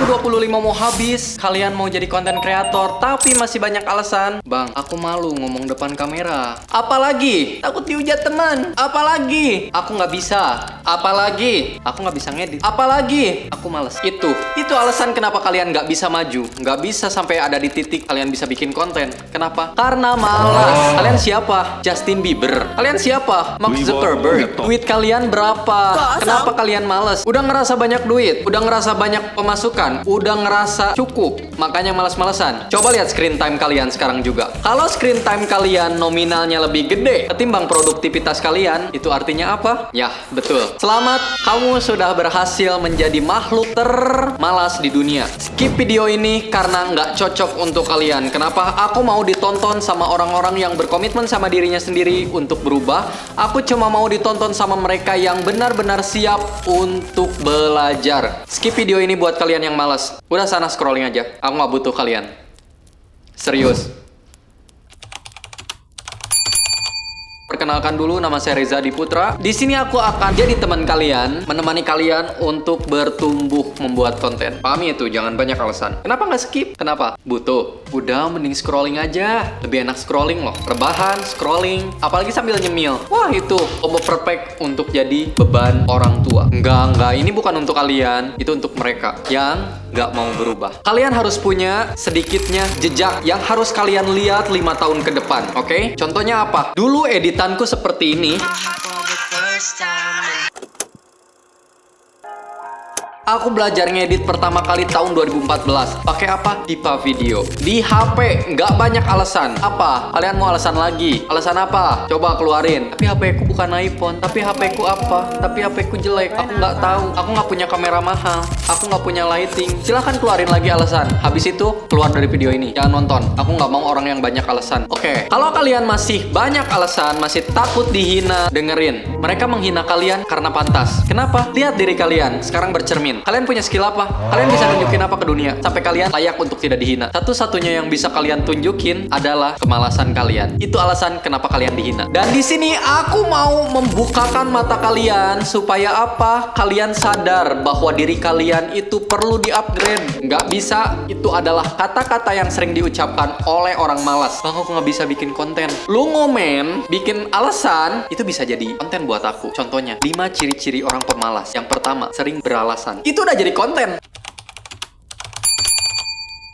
2025 mau habis. Kalian mau jadi konten kreator, tapi masih banyak alasan. Bang, aku malu ngomong depan kamera. Apalagi, takut dihujat teman. Apalagi, aku nggak bisa. Apalagi, aku nggak bisa ngedit. Apalagi, aku males. Itu alasan kenapa kalian nggak bisa maju. Nggak bisa sampai ada di titik kalian bisa bikin konten. Kenapa? Karena malas. Kalian siapa? Justin Bieber. Kalian siapa? Mark Zuckerberg. Duit kalian berapa? Kenapa kalian males? Udah ngerasa banyak duit, udah ngerasa banyak pemasukan, udah ngerasa cukup, makanya malas-malesan. Coba lihat screen time kalian sekarang juga. Kalau screen time kalian nominalnya lebih gede ketimbang produktivitas kalian, itu artinya apa? Ya, betul. Selamat, kamu sudah berhasil menjadi makhluk termalas di dunia. Skip video ini karena nggak cocok untuk kalian. Kenapa? Aku mau ditonton sama orang-orang yang berkomitmen sama dirinya sendiri untuk berubah. Aku cuma mau ditonton sama mereka yang benar-benar siap untuk belajar. Skip video ini buat kalian yang malas. Udah sana scrolling aja. Aku nggak butuh kalian. Serius. Perkenalkan dulu, nama saya Reza Diputra. Di sini aku akan jadi teman kalian, menemani kalian untuk bertumbuh membuat konten. Pahami itu, jangan banyak alasan. Kenapa nggak skip? Kenapa? Butuh. Udah, mending scrolling aja. Lebih enak scrolling loh. Rebahan, scrolling, apalagi sambil nyemil. Wah, itu combo perfect untuk jadi beban orang tua. Enggak. Ini bukan untuk kalian. Itu untuk mereka yang nggak mau berubah. Kalian harus punya sedikitnya jejak yang harus kalian lihat 5 tahun ke depan. Oke? Contohnya apa? Dulu editanku seperti ini. Aku belajar ngedit pertama kali tahun 2014. Pakai apa? Dipa Video. Di HP, nggak banyak alasan. Apa? Kalian mau alasan lagi? Alasan apa? Coba keluarin. Tapi HP ku bukan iPhone. Tapi HP ku apa? Tapi HP ku jelek. Aku nggak tahu. Aku nggak punya kamera mahal. Aku nggak punya lighting. Silahkan keluarin lagi alasan. Habis itu, keluar dari video ini. Jangan nonton. Aku nggak mau orang yang banyak alasan. Oke. Kalau kalian masih banyak alasan, masih takut dihina, dengerin. Mereka menghina kalian karena pantas. Kenapa? Lihat diri kalian. Sekarang bercermin. Kalian punya skill apa? Kalian bisa nunjukin apa ke dunia? Sampai kalian layak untuk tidak dihina. Satu-satunya yang bisa kalian tunjukin adalah kemalasan kalian. Itu alasan kenapa kalian dihina. Dan di sini aku mau membukakan mata kalian supaya apa? Kalian sadar bahwa diri kalian itu perlu di-upgrade. Nggak bisa, itu adalah kata-kata yang sering diucapkan oleh orang malas. Bang, aku nggak bisa bikin konten. Lu ngomen, bikin alasan, itu bisa jadi konten buat aku. Contohnya, 5 ciri-ciri orang pemalas. Yang pertama, sering beralasan. Itu udah jadi konten.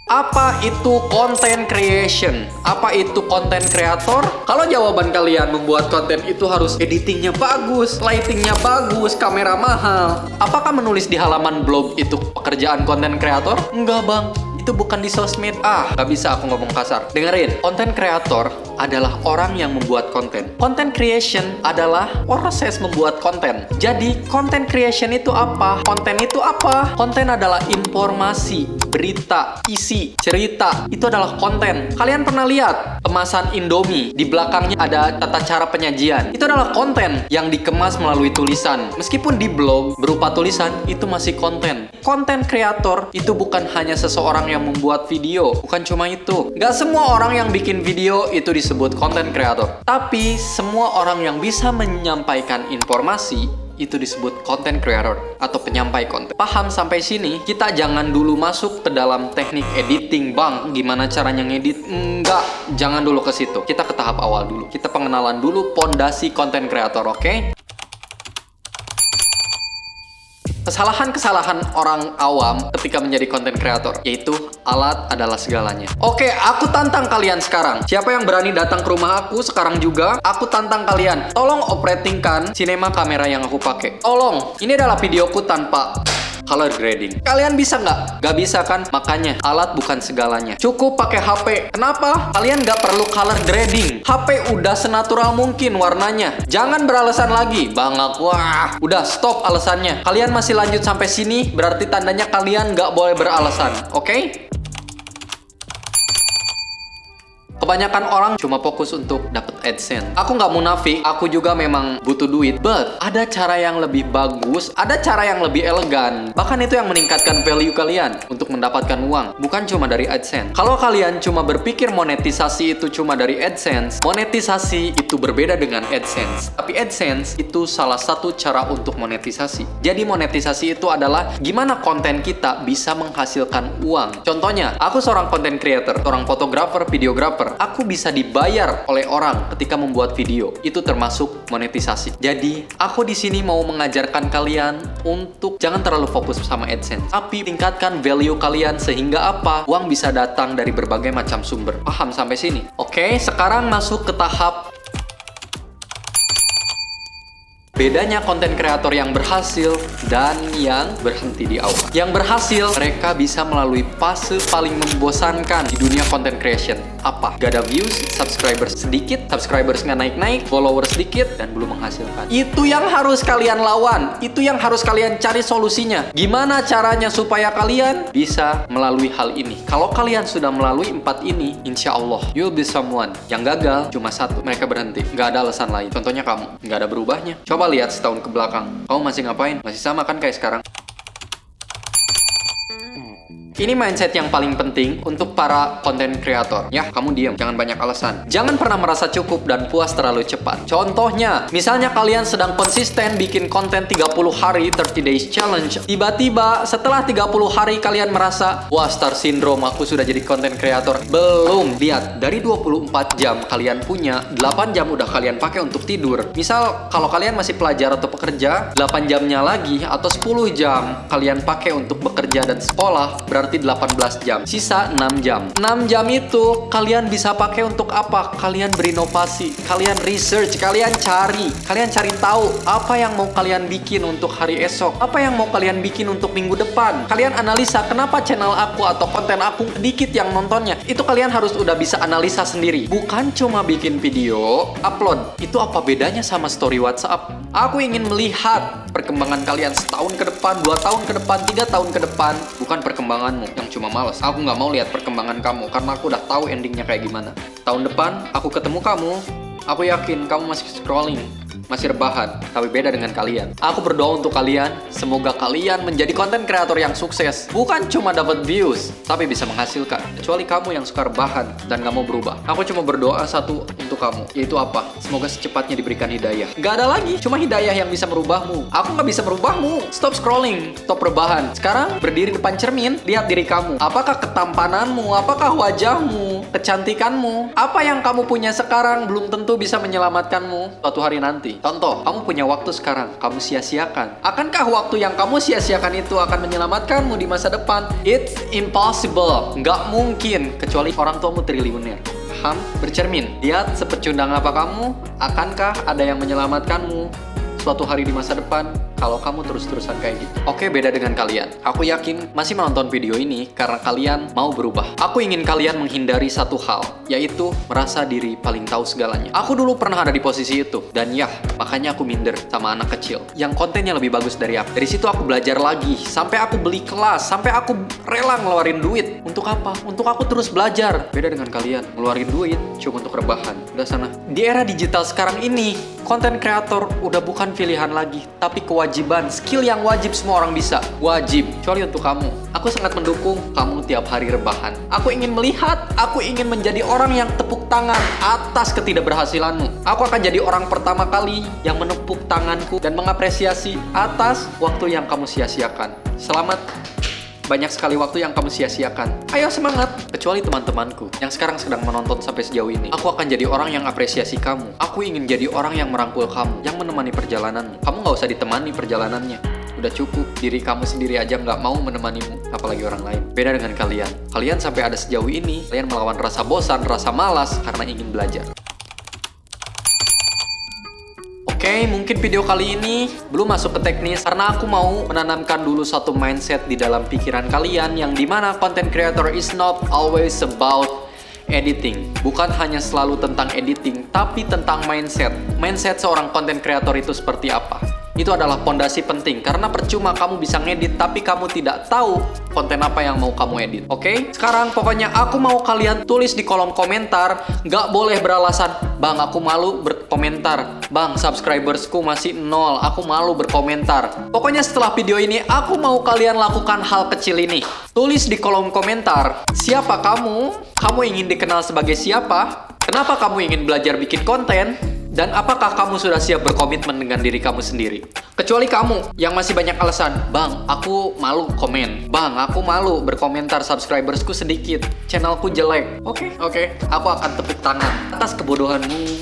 Apa itu content creation? Apa itu content creator? Kalau jawaban kalian membuat konten itu harus editingnya bagus, lightingnya bagus, kamera mahal. Apakah menulis di halaman blog itu pekerjaan content creator? Enggak, Bang. Itu bukan di sosmed. Gak bisa aku ngomong kasar. Dengerin, content creator adalah orang yang membuat konten. Content creation adalah proses membuat konten. Jadi, content creation itu apa? Konten itu apa? Konten adalah informasi, berita, isi, cerita. Itu adalah konten. Kalian pernah lihat kemasan Indomie? Di belakangnya ada tata cara penyajian. Itu adalah konten yang dikemas melalui tulisan. Meskipun di blog berupa tulisan, itu masih konten. Content creator itu bukan hanya seseorang yang membuat video. Bukan cuma itu. Gak semua orang yang bikin video itu disebut content creator. Tapi semua orang yang bisa menyampaikan informasi itu disebut content creator atau penyampai konten. Paham sampai sini? Kita jangan dulu masuk ke dalam teknik editing, Bang. Gimana caranya ngedit? Enggak, jangan dulu ke situ. Kita ke tahap awal dulu. Kita pengenalan dulu pondasi content creator, oke? Kesalahan-kesalahan orang awam ketika menjadi content creator, yaitu alat adalah segalanya. Oke, aku tantang kalian sekarang. Siapa yang berani datang ke rumah aku sekarang juga? Aku tantang kalian. Tolong operatingkan sinema kamera yang aku pakai. Tolong. Ini adalah videoku tanpa color grading. Kalian bisa nggak? Nggak bisa kan? Makanya alat bukan segalanya. Cukup pakai HP. Kenapa? Kalian nggak perlu color grading. HP udah senatural mungkin warnanya. Jangan beralasan lagi, Bang aku. Udah stop alasannya. Kalian masih lanjut sampai sini, berarti tandanya kalian nggak boleh beralasan. Oke? Kebanyakan orang cuma fokus untuk dapat AdSense. Aku nggak munafik, aku juga memang butuh duit. But ada cara yang lebih bagus, ada cara yang lebih elegan. Bahkan itu yang meningkatkan value kalian untuk mendapatkan uang, bukan cuma dari AdSense. Kalau kalian cuma berpikir monetisasi itu cuma dari AdSense, monetisasi itu berbeda dengan AdSense. Tapi AdSense itu salah satu cara untuk monetisasi. Jadi monetisasi itu adalah gimana konten kita bisa menghasilkan uang. Contohnya, aku seorang content creator, seorang fotografer, videografer. Aku bisa dibayar oleh orang ketika membuat video. Itu termasuk monetisasi. Jadi, aku di sini mau mengajarkan kalian untuk jangan terlalu fokus sama AdSense, tapi tingkatkan value kalian sehingga apa? Uang bisa datang dari berbagai macam sumber. Paham sampai sini? Oke, sekarang masuk ke tahap bedanya konten kreator yang berhasil dan yang berhenti di awal. Yang berhasil, mereka bisa melalui fase paling membosankan di dunia content creation. Apa? Gak ada views, subscribers sedikit, subscribers nggak naik-naik, followers sedikit, dan belum menghasilkan. Itu yang harus kalian lawan. Itu yang harus kalian cari solusinya. Gimana caranya supaya kalian bisa melalui hal ini? Kalau kalian sudah melalui 4 ini, insya Allah, you'll be someone. Yang gagal, cuma satu, mereka berhenti. Gak ada alasan lain. Contohnya kamu, gak ada berubahnya. Coba lihat setahun ke belakang. Kamu masih ngapain? Masih sama kan kayak sekarang? Ini mindset yang paling penting untuk para content creator. Ya, kamu diam, jangan banyak alasan. Jangan pernah merasa cukup dan puas terlalu cepat. Contohnya, misalnya kalian sedang konsisten bikin konten 30 hari, 30 days challenge. Tiba-tiba setelah 30 hari kalian merasa, wah, star syndrome, aku sudah jadi content creator. Belum. Lihat, dari 24 jam kalian punya, 8 jam udah kalian pakai untuk tidur. Misal, kalau kalian masih pelajar atau pekerja, 8 jamnya lagi atau 10 jam kalian pakai untuk bekerja dan sekolah, berarti 18 jam. Sisa 6 jam. 6 jam itu kalian bisa pakai untuk apa? Kalian berinovasi, kalian research, kalian cari tahu apa yang mau kalian bikin untuk hari esok, apa yang mau kalian bikin untuk minggu depan. Kalian analisa kenapa channel aku atau konten aku dikit yang nontonnya. Itu kalian harus udah bisa analisa sendiri. Bukan cuma bikin video, upload. Itu apa bedanya sama story WhatsApp? Aku ingin melihat perkembangan kalian setahun ke depan, 2 tahun ke depan, 3 tahun ke depan. Bukan perkembanganmu yang cuma males. Aku nggak mau lihat perkembangan kamu karena aku udah tahu endingnya kayak gimana. Tahun depan aku ketemu kamu, aku yakin kamu masih scrolling, masih rebahan, tapi beda dengan kalian. Aku berdoa untuk kalian, semoga kalian menjadi konten kreator yang sukses. Bukan cuma dapat views, tapi bisa menghasilkan. Kecuali kamu yang suka rebahan dan gak mau berubah. Aku cuma berdoa satu untuk kamu, yaitu apa? Semoga secepatnya diberikan hidayah. Gak ada lagi, cuma hidayah yang bisa merubahmu. Aku gak bisa merubahmu. Stop scrolling, stop rebahan. Sekarang berdiri depan cermin, lihat diri kamu. Apakah ketampananmu, apakah wajahmu, kecantikanmu, apa yang kamu punya sekarang belum tentu bisa menyelamatkanmu suatu hari nanti. Contoh, kamu punya waktu sekarang, kamu sia-siakan. Akankah waktu yang kamu sia-siakan itu akan menyelamatkanmu di masa depan? It's impossible. Nggak mungkin, kecuali orang tuamu triliuner. Paham? Bercermin. Lihat sepecundang apa kamu, akankah ada yang menyelamatkanmu suatu hari di masa depan kalau kamu terus-terusan kayak gitu. Oke, beda dengan kalian. Aku yakin masih menonton video ini karena kalian mau berubah. Aku ingin kalian menghindari satu hal, yaitu merasa diri paling tahu segalanya. Aku dulu pernah ada di posisi itu, dan ya, makanya aku minder sama anak kecil yang kontennya lebih bagus dari aku. Dari situ aku belajar lagi, sampai aku beli kelas, sampai aku rela ngeluarin duit. Untuk apa? Untuk aku terus belajar. Beda dengan kalian, ngeluarin duit cuma untuk rebahan. Udah sana. Di era digital sekarang ini, konten kreator udah bukan pilihan lagi, tapi kewajiban, skill yang wajib semua orang bisa. Wajib, kecuali untuk kamu. Aku sangat mendukung kamu tiap hari rebahan. Aku ingin melihat, aku ingin menjadi orang yang tepuk tangan atas ketidakberhasilanmu. Aku akan jadi orang pertama kali yang menepuk tanganku dan mengapresiasi atas waktu yang kamu sia-siakan. Selamat. Banyak sekali waktu yang kamu sia-siakan. Ayo semangat. Kecuali teman-temanku yang sekarang sedang menonton sampai sejauh ini. Aku akan jadi orang yang apresiasi kamu. Aku ingin jadi orang yang merangkul kamu, yang menemani perjalananmu. Kamu nggak usah ditemani perjalanannya. Udah cukup, diri kamu sendiri aja nggak mau menemanimu, apalagi orang lain. Beda dengan kalian. Kalian sampai ada sejauh ini, kalian melawan rasa bosan, rasa malas karena ingin belajar. Oke, mungkin video kali ini belum masuk ke teknis karena aku mau menanamkan dulu satu mindset di dalam pikiran kalian yang dimana content creator is not always about editing. Bukan hanya selalu tentang editing, tapi tentang mindset. Mindset seorang content creator itu seperti apa? itu adalah pondasi penting. Karena percuma kamu bisa ngedit tapi kamu tidak tahu konten apa yang mau kamu edit. Oke? Sekarang pokoknya aku mau kalian tulis di kolom komentar. Nggak boleh beralasan, "Bang, aku malu berkomentar. Bang, subscribersku masih 0. Aku malu berkomentar." Pokoknya setelah video ini aku mau kalian lakukan hal kecil ini. Tulis di kolom komentar, siapa kamu? Kamu ingin dikenal sebagai siapa? Kenapa kamu ingin belajar bikin konten? Dan apakah kamu sudah siap berkomitmen dengan diri kamu sendiri? Kecuali kamu yang masih banyak alasan, "Bang, aku malu komen. Bang, aku malu berkomentar, subscribersku sedikit. Channelku jelek." Oke. Aku akan tepuk tangan. Atas kebodohanmu,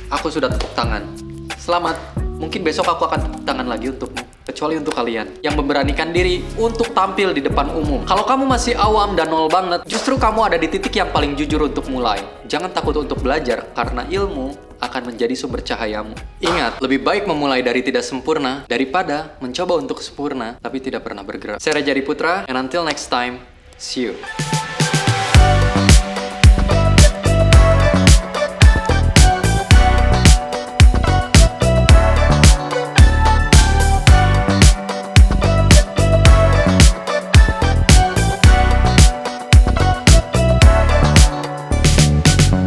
aku sudah tepuk tangan. Selamat. Mungkin besok aku akan tepuk tangan lagi untukmu. Kecuali untuk kalian yang memberanikan diri untuk tampil di depan umum. Kalau kamu masih awam dan nol banget, justru kamu ada di titik yang paling jujur untuk mulai. Jangan takut untuk belajar, karena ilmu akan menjadi sumber cahayamu. Ingat, lebih baik memulai dari tidak sempurna daripada mencoba untuk sempurna tapi tidak pernah bergerak. Saya Raja Putra, and until next time, see you.